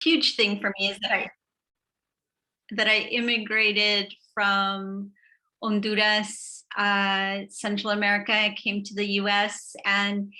huge thing for me is that I immigrated from Honduras, Central America. I came to the US, and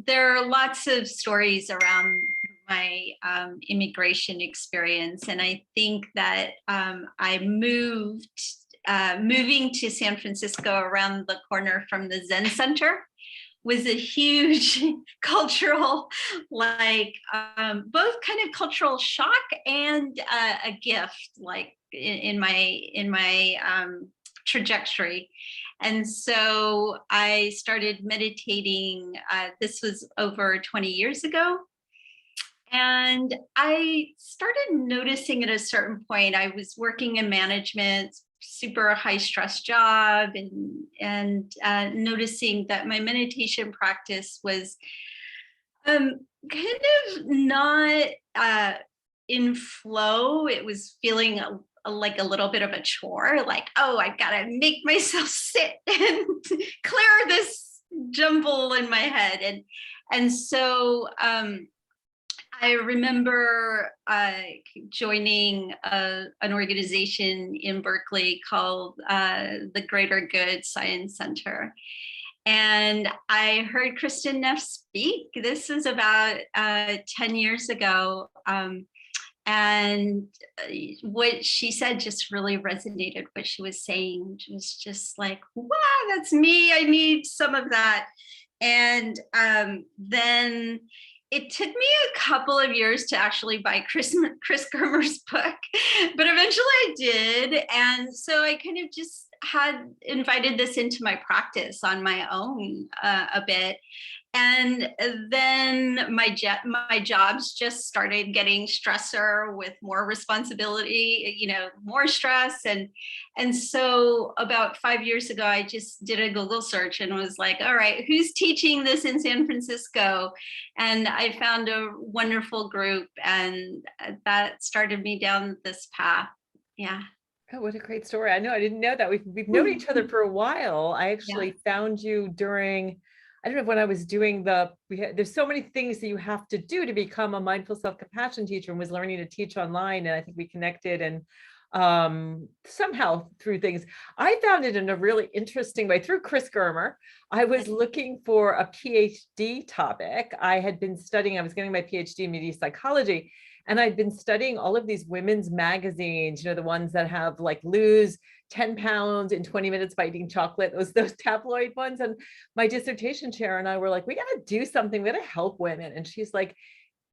there are lots of stories around my immigration experience. And I think that moving to San Francisco around the corner from the Zen Center was a huge cultural, both kind of cultural shock and a gift, like in my trajectory. And so I started meditating. This was over 20 years ago. And I started noticing at a certain point, I was working in management, super high stress job, and noticing that my meditation practice was kind of not in flow. It was feeling like a little bit of a chore, like, oh, I've got to make myself sit and clear this jumble in my head. And so I remember joining an organization in Berkeley called the Greater Good Science Center. And I heard Kristin Neff speak. This was about 10 years ago. And what she said just really resonated. What she was saying was just like, wow, that's me. I need some of that. And then it took me a couple of years to actually buy Chris Germer's book, but eventually I did. And so I kind of just had invited this into my practice on my own a bit. And then my jobs just started getting stressor with more responsibility, more stress. And so about 5 years ago, I just did a Google search and was like, all right, who's teaching this in San Francisco? And I found a wonderful group, and that started me down this path. Yeah. Oh, what a great story. I didn't know that. We've known each other for a while. I actually found you during, I don't know, when I was doing there's so many things that you have to do to become a mindful self-compassion teacher, and was learning to teach online. And I think we connected, and somehow through things, I found it in a really interesting way through Chris Germer. I was looking for a PhD topic. I was getting my PhD in media psychology. And I'd been studying all of these women's magazines, the ones that have like lose 10 pounds in 20 minutes by eating chocolate, those tabloid ones. And my dissertation chair and I were like, we got to do something. We got to help women. And she's like,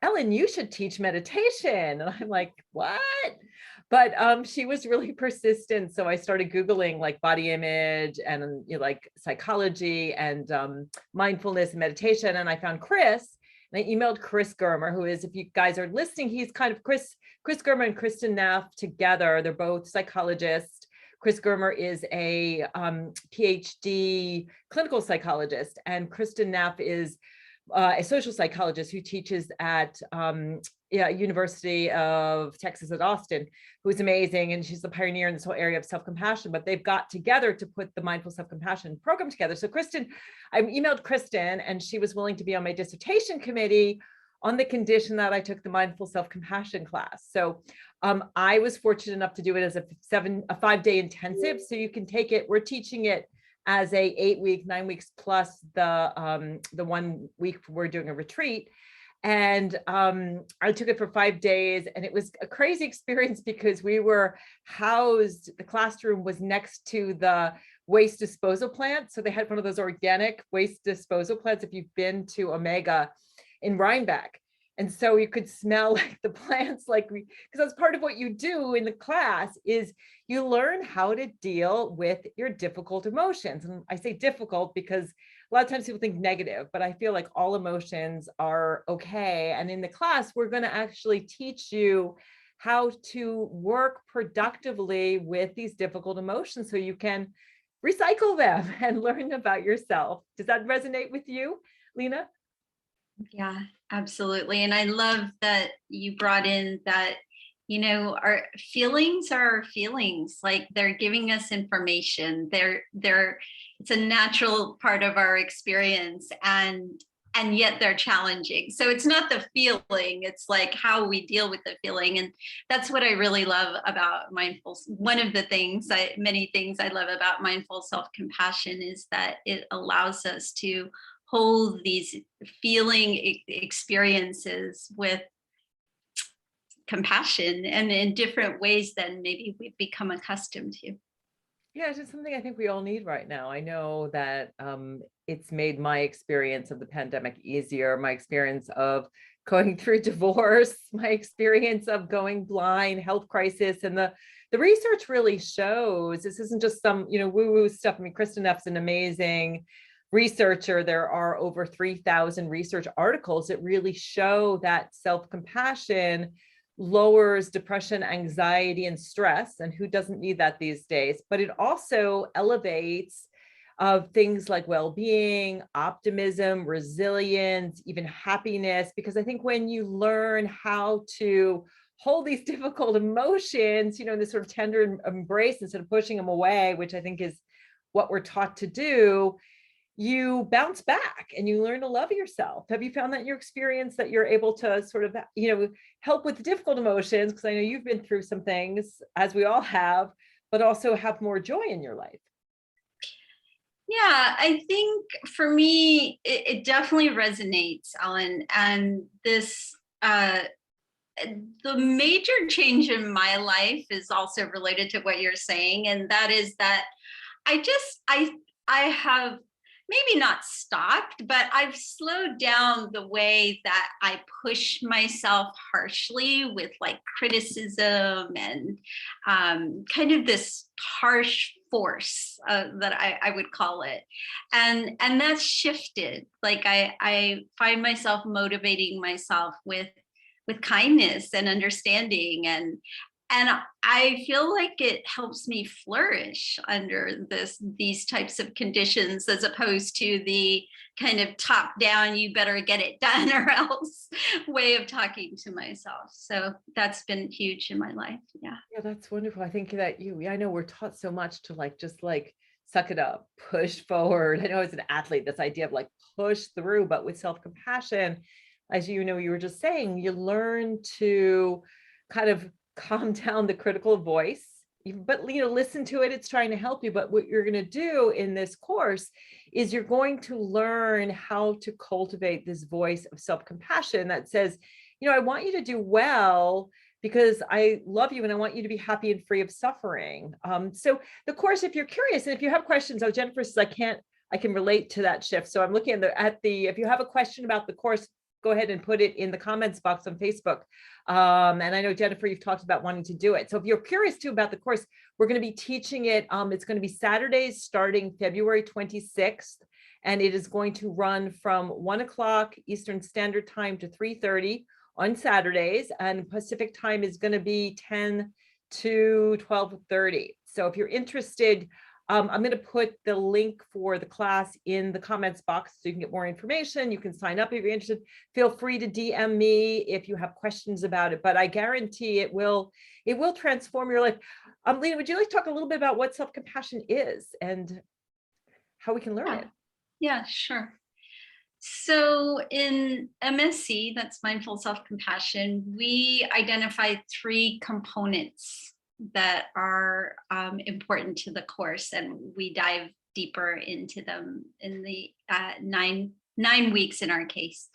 Ellen, you should teach meditation. And I'm like, what? But she was really persistent. So I started Googling like body image and like psychology and mindfulness and meditation. And I found Chris. And I emailed Chris Germer, who is, if you guys are listening, he's kind of Chris Germer and Kristin Neff together. They're both psychologists. Chris Germer is a PhD clinical psychologist, and Kristin Neff is a social psychologist who teaches at University of Texas at Austin, who's amazing. And she's the pioneer in this whole area of self-compassion, but they've got together to put the mindful self-compassion program together. So I emailed Kristin, and she was willing to be on my dissertation committee on the condition that I took the mindful self-compassion class. So I was fortunate enough to do it as a 5-day intensive. So you can take it, we're teaching it as a 8-week, 9 weeks plus the 1 week we're doing a retreat. And I took it for 5 days, and it was a crazy experience because we were housed, the classroom was next to the waste disposal plant. So they had one of those organic waste disposal plants, if you've been to Omega in Rhinebeck. And so you could smell like the plants, because that's part of what you do in the class is you learn how to deal with your difficult emotions. And I say difficult because a lot of times people think negative, but I feel like all emotions are okay. And in the class, we're going to actually teach you how to work productively with these difficult emotions so you can recycle them and learn about yourself. Does that resonate with you, Lena? Yeah, absolutely. And I love that you brought in that, our feelings are our feelings, like they're giving us information. It's a natural part of our experience. And and yet they're challenging. So it's not the feeling, it's like how we deal with the feeling. And that's what I really love about mindful. One of the things, many things I love about mindful self-compassion is that it allows us to hold these feeling experiences with compassion and in different ways than maybe we've become accustomed to. Yeah, it's just something I think we all need right now. I know that it's made my experience of the pandemic easier, my experience of going through divorce, my experience of going blind, health crisis, and the research really shows this isn't just some, woo-woo stuff. I mean, Kristen Neff's an amazing researcher. There are over 3,000 research articles that really show that self-compassion lowers depression, anxiety, and stress. And who doesn't need that these days? But it also elevates things like well-being, optimism, resilience, even happiness. Because I think when you learn how to hold these difficult emotions, in this sort of tender embrace instead of pushing them away, which I think is what we're taught to do, you bounce back and you learn to love yourself. Have you found that in your experience that you're able to sort of, help with difficult emotions? Because I know you've been through some things, as we all have, but also have more joy in your life. Yeah, I think for me, it definitely resonates, Ellen. And the major change in my life is also related to what you're saying. And that is that I have maybe not stopped, but I've slowed down the way that I push myself harshly with like criticism and kind of this harsh force that I would call it. And that's shifted. Like I find myself motivating myself with kindness and understanding, and I feel like it helps me flourish under these types of conditions, as opposed to the kind of top down, you better get it done or else way of talking to myself. So that's been huge in my life. Yeah. Yeah, that's wonderful. I think that I know we're taught so much to just suck it up, push forward. I know as an athlete, this idea of push through, but with self-compassion, as you were just saying, you learn to kind of calm down the critical voice, but listen to it. It's trying to help you. But what you're going to do in this course is you're going to learn how to cultivate this voice of self-compassion that says, I want you to do well because I love you and I want you to be happy and free of suffering. So the course, if you're curious and if you have questions, Jennifer says I can relate to that shift. So I'm looking at the if you have a question about the course, go ahead and put it in the comments box on Facebook. And I know, Jennifer, you've talked about wanting to do it. So if you're curious too about the course, we're going to be teaching it. It's going to be Saturdays starting February 26th. And it is going to run from 1 o'clock Eastern Standard Time to 3:30 on Saturdays. And Pacific time is going to be 10 to 12:30. So if you're interested, I'm going to put the link for the class in the comments box so you can get more information. You can sign up if you're interested. Feel free to DM me if you have questions about it, but I guarantee it will transform your life. Lena, would you like to talk a little bit about what self-compassion is and how we can learn it? Yeah, sure. So in MSC, that's Mindful Self-Compassion, we identify 3 components that are important to the course, and we dive deeper into them in the 9 weeks in our case.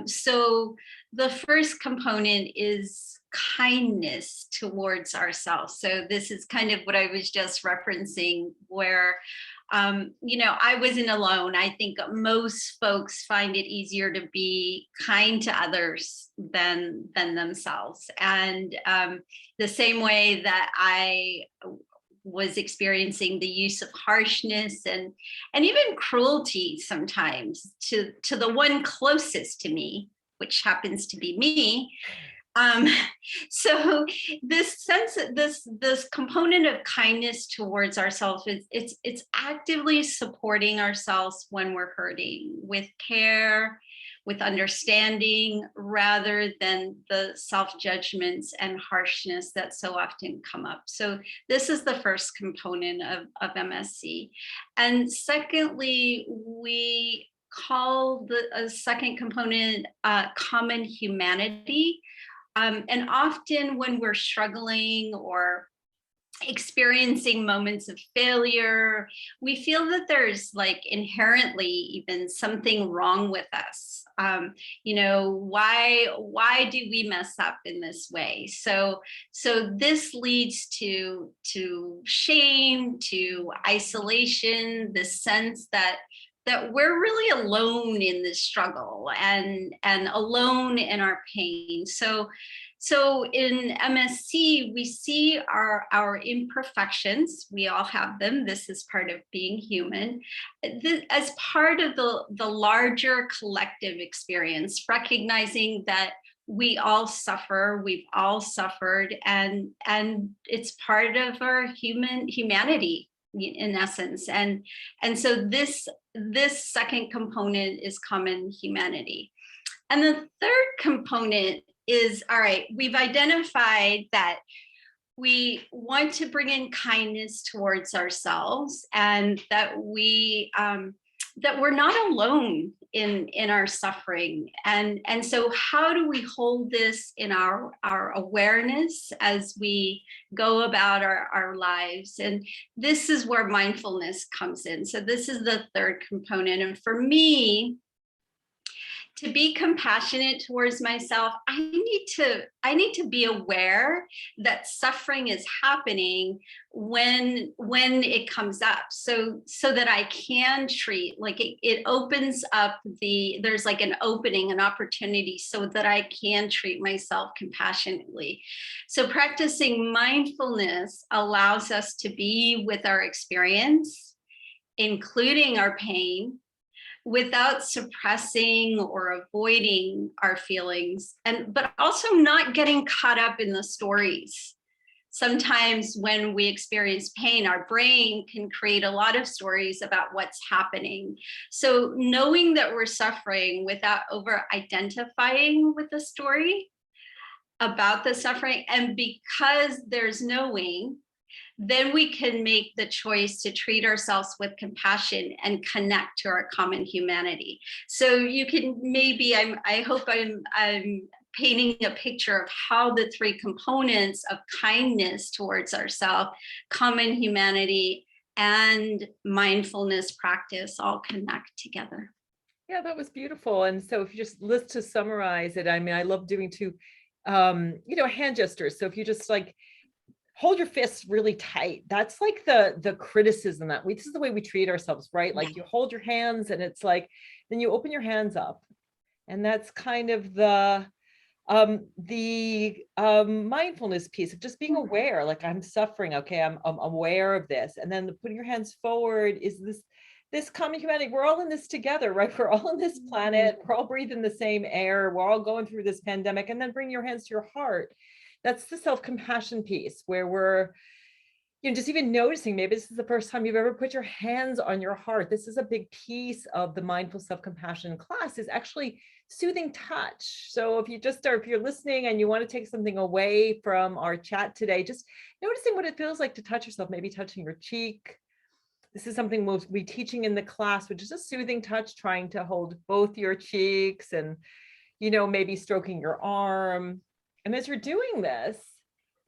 So the first component is kindness towards ourselves. So this is kind of what I was just referencing, where I wasn't alone. I think most folks find it easier to be kind to others than themselves. And the same way that I was experiencing the use of harshness and even cruelty sometimes to the one closest to me, which happens to be me. So this sense, this component of kindness towards ourselves is it's actively supporting ourselves when we're hurting, with care, with understanding, rather than the self-judgments and harshness that so often come up. So this is the first component of MSC. And secondly, we call the a second component common humanity. And often when we're struggling or experiencing moments of failure, we feel that there's like inherently even something wrong with us. Why do we mess up in this way? So this leads to shame, to isolation, the sense that we're really alone in this struggle and alone in our pain. So in MSC, we see our imperfections. We all have them. This is part of being human. As part of the larger collective experience, recognizing that we all suffer, we've all suffered, and it's part of our humanity in essence. And so this second component is common humanity. And the third component is, all right, we've identified that we want to bring in kindness towards ourselves, and that we're not alone in our suffering. And so how do we hold this in our awareness as we go about our lives? And this is where mindfulness comes in. So this is the third component. And for me, to be compassionate towards myself, I need to be aware that suffering is happening when it comes up, so that I can treat, like it opens up there's like an opening, an opportunity, so that I can treat myself compassionately. So practicing mindfulness allows us to be with our experience, including our pain, without suppressing or avoiding our feelings, but also not getting caught up in the stories. Sometimes when we experience pain, our brain can create a lot of stories about what's happening. So knowing that we're suffering without over identifying with the story about the suffering, and because there's knowing, then we can make the choice to treat ourselves with compassion and connect to our common humanity. So you can maybe, I hope I'm painting a picture of how the three components of kindness towards ourselves, common humanity, and mindfulness practice all connect together. Yeah, that was beautiful. And so if you just to summarize it, I mean, I love doing hand gestures. So if you just like hold your fists really tight, that's like the criticism that this is the way we treat ourselves, right? Like you hold your hands and it's like, then you open your hands up, and that's kind of the mindfulness piece of just being aware, like I'm suffering. Okay, I'm aware of this. And then putting your hands forward is this common humanity. We're all in this together, right? We're all on this planet. We're all breathing the same air. We're all going through this pandemic. And then bring your hands to your heart. That's the self-compassion piece, where we're, just even noticing, maybe this is the first time you've ever put your hands on your heart. This is a big piece of the mindful self-compassion class, is actually soothing touch. So if you're listening and you want to take something away from our chat today, just noticing what it feels like to touch yourself, maybe touching your cheek. This is something we'll be teaching in the class, which is a soothing touch, trying to hold both your cheeks and, maybe stroking your arm. And as you're doing this,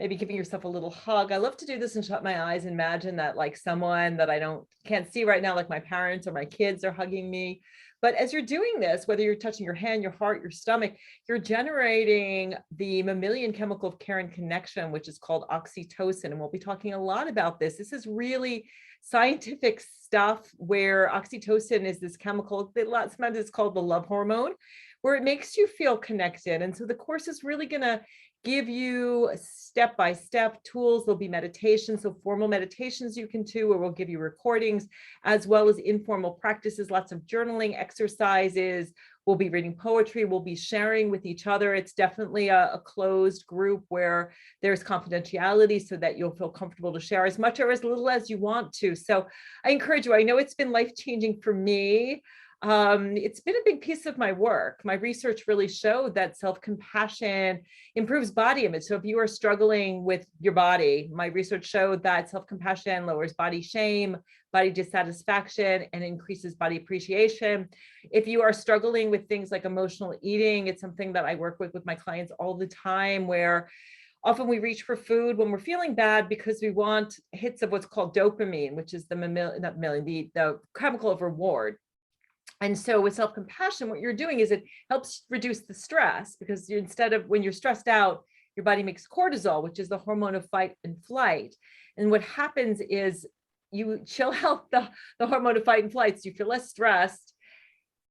maybe giving yourself a little hug. I love to do this and shut my eyes and imagine that like someone that I can't see right now, like my parents or my kids, are hugging me. But as you're doing this, whether you're touching your hand, your heart, your stomach, you're generating the mammalian chemical of care and connection, which is called oxytocin. And we'll be talking a lot about this. This is really scientific stuff, where oxytocin is this chemical, sometimes it's called the love hormone, where it makes you feel connected. And so the course is really going to give you step-by-step tools. There'll be meditations, so formal meditations you can do, or we'll give you recordings, as well as informal practices, lots of journaling exercises. We'll be reading poetry. We'll be sharing with each other. It's definitely a closed group where there's confidentiality, so that you'll feel comfortable to share as much or as little as you want to. So I encourage you. I know it's been life-changing for me. It's been a big piece of my work. My research really showed that self-compassion improves body image. So if you are struggling with your body, my research showed that self-compassion lowers body shame, body dissatisfaction and increases body appreciation. If you are struggling with things like emotional eating, it's something that I work with my clients all the time, where often we reach for food when we're feeling bad because we want hits of what's called dopamine, which is the chemical of reward. And so with self-compassion, what you're doing is it helps reduce the stress, because instead of, when you're stressed out, your body makes cortisol, which is the hormone of fight and flight. And what happens is you chill out the hormone of fight and flight, so you feel less stressed.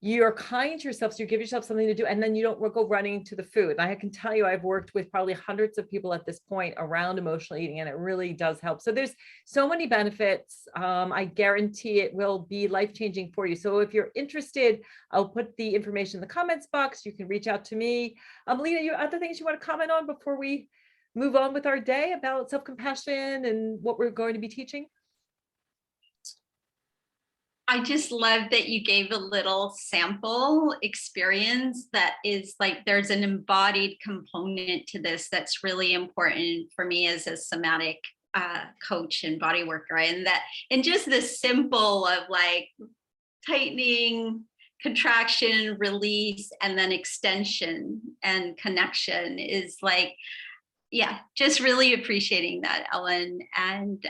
You're kind to yourself, so you give yourself something to do, and then you don't go running to the food. And I can tell you, I've worked with probably hundreds of people at this point around emotional eating, and it really does help. So there's so many benefits. I guarantee it will be life-changing for you. So if you're interested, I'll put the information in the comments box. You can reach out to me. Lena, you other things you want to comment on before we move on with our day about self-compassion and what we're going to be teaching? I just love that you gave a little sample experience that is like, there's an embodied component to this that's really important for me as a somatic coach and body worker. And just the simple of like tightening, contraction, release, and then extension and connection is like, yeah, just really appreciating that, Ellen. And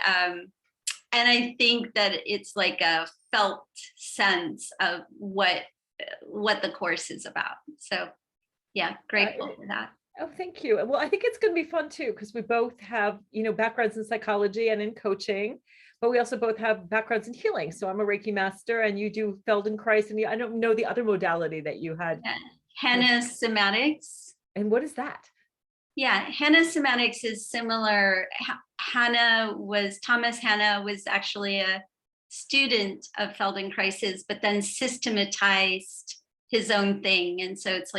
I think that it's like a felt sense of what the course is about. So yeah, grateful for that. Oh, thank you. Well, I think it's going to be fun too, because we both have, backgrounds in psychology and in coaching, but we also both have backgrounds in healing. So I'm a Reiki master, and you do Feldenkrais, and I don't know the other modality that you had. Yeah. Henna somatics. And what is that? Yeah, Henna somatics is similar. Thomas Hanna was actually a student of Feldenkrais's, but then systematized his own thing. And so it's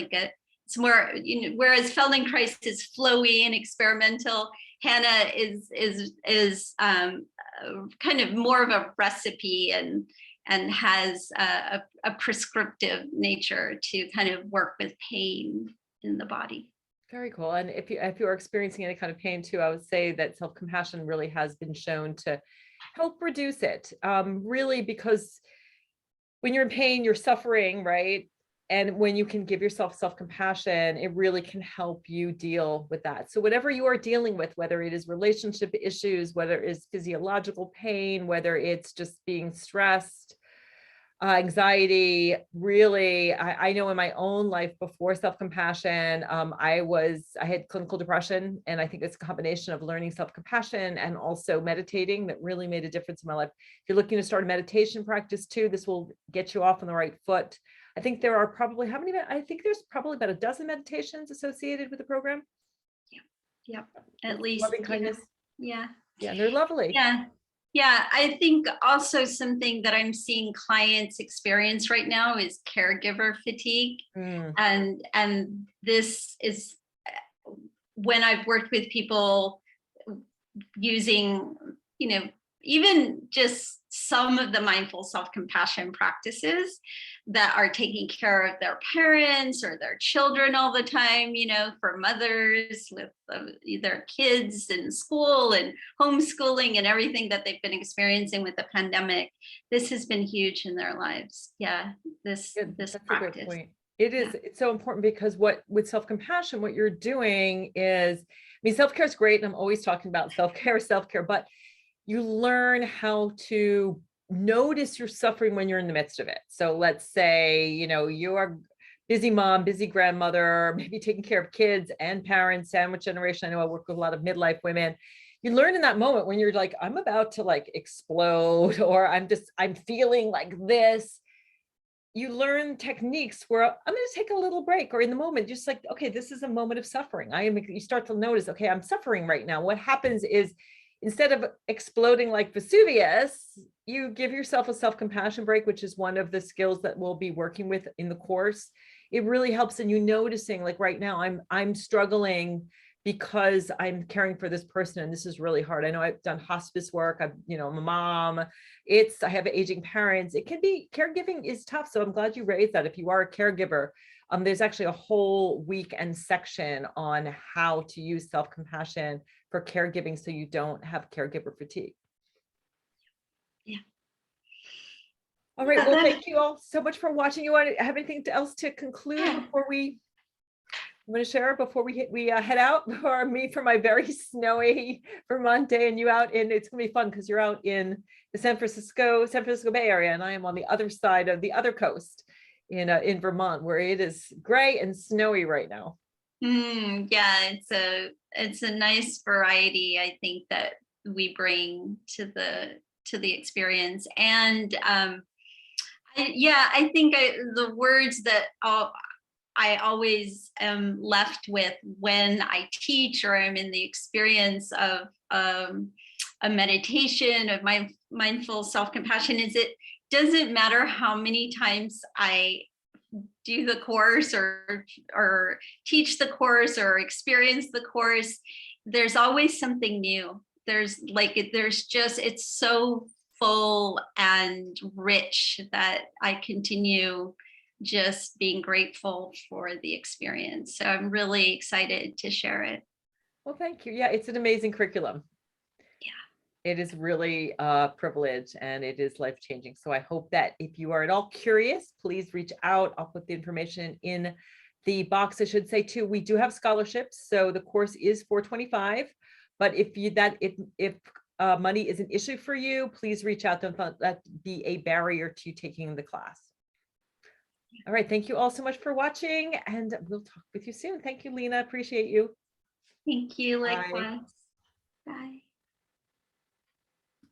more, whereas Feldenkrais is flowy and experimental, Hanna is kind of more of a recipe and has a prescriptive nature to kind of work with pain in the body. Very cool. And if you're experiencing any kind of pain too, I would say that self-compassion really has been shown to help reduce it. Really, because when you're in pain, you're suffering, right? And when you can give yourself self-compassion, it really can help you deal with that. So whatever you are dealing with, whether it is relationship issues, whether it's physiological pain, whether it's just being stressed, anxiety, really, I know in my own life before self-compassion, I had clinical depression, and I think it's a combination of learning self-compassion and also meditating that really made a difference in my life. If you're looking to start a meditation practice too, this will get you off on the right foot. I think there are probably, I think there's probably about a dozen meditations associated with the program. Yeah, at least. Loving kindness. Yeah, they're lovely. Yeah, I think also something that I'm seeing clients experience right now is caregiver fatigue. And this is when I've worked with people using, even just some of the mindful self-compassion practices that are taking care of their parents or their children all the time, for mothers with their kids in school and homeschooling and everything that they've been experiencing with the pandemic. This has been huge in their lives. Yeah, this That's practice. A great point. It is. Yeah. It's so important, because with self-compassion, what you're doing is, self-care is great. And I'm always talking about self-care, but you learn how to notice your suffering when you're in the midst of it. So let's say, you're busy mom, busy grandmother, maybe taking care of kids and parents, sandwich generation. I know I work with a lot of midlife women. You learn in that moment when you're like, I'm about to explode, or I'm feeling like this. You learn techniques where I'm going to take a little break, or in the moment, just like, okay, this is a moment of suffering. You start to notice, okay, I'm suffering right now. What happens is, instead of exploding like Vesuvius, you give yourself a self-compassion break, which is one of the skills that we'll be working with in the course. It really helps in you noticing, like, right now I'm struggling because I'm caring for this person, and this is really hard. I know I've done hospice work. I'm a mom. I have aging parents. It can be, caregiving is tough. So I'm glad you raised that. If you are a caregiver, there's actually a whole weekend section on how to use self-compassion for caregiving, so you don't have caregiver fatigue. Yeah. All right. Yeah, Well, thank you all so much for watching. You want to have anything else to conclude yeah. before I'm going to share before we head out for me for my very snowy Vermont day, and you out in, it's going to be fun because you're out in the San Francisco Bay Area, and I am on the other side of the other coast in Vermont, where it is gray and snowy right now. Yeah, it's a nice variety, I think, that we bring to the experience. And I think the words that I always am left with when I teach or I'm in the experience of a meditation, of mindful self-compassion, is it doesn't matter how many times I do the course or teach the course or experience the course, there's always something new. There's just, it's so full and rich that I continue just being grateful for the experience. So I'm really excited to share it. Well, thank you. Yeah, it's an amazing curriculum. Yeah. It is really a privilege and it is life-changing. So I hope that if you are at all curious, please reach out. I'll put the information in the box. I should say too, we do have scholarships. So the course is $425, but if money is an issue for you, please reach out. Don't let that be a barrier to taking the class. All right. Thank you all so much for watching, and we'll talk with you soon. Thank you, Lena. Appreciate you. Thank you. Bye. Likewise. Bye.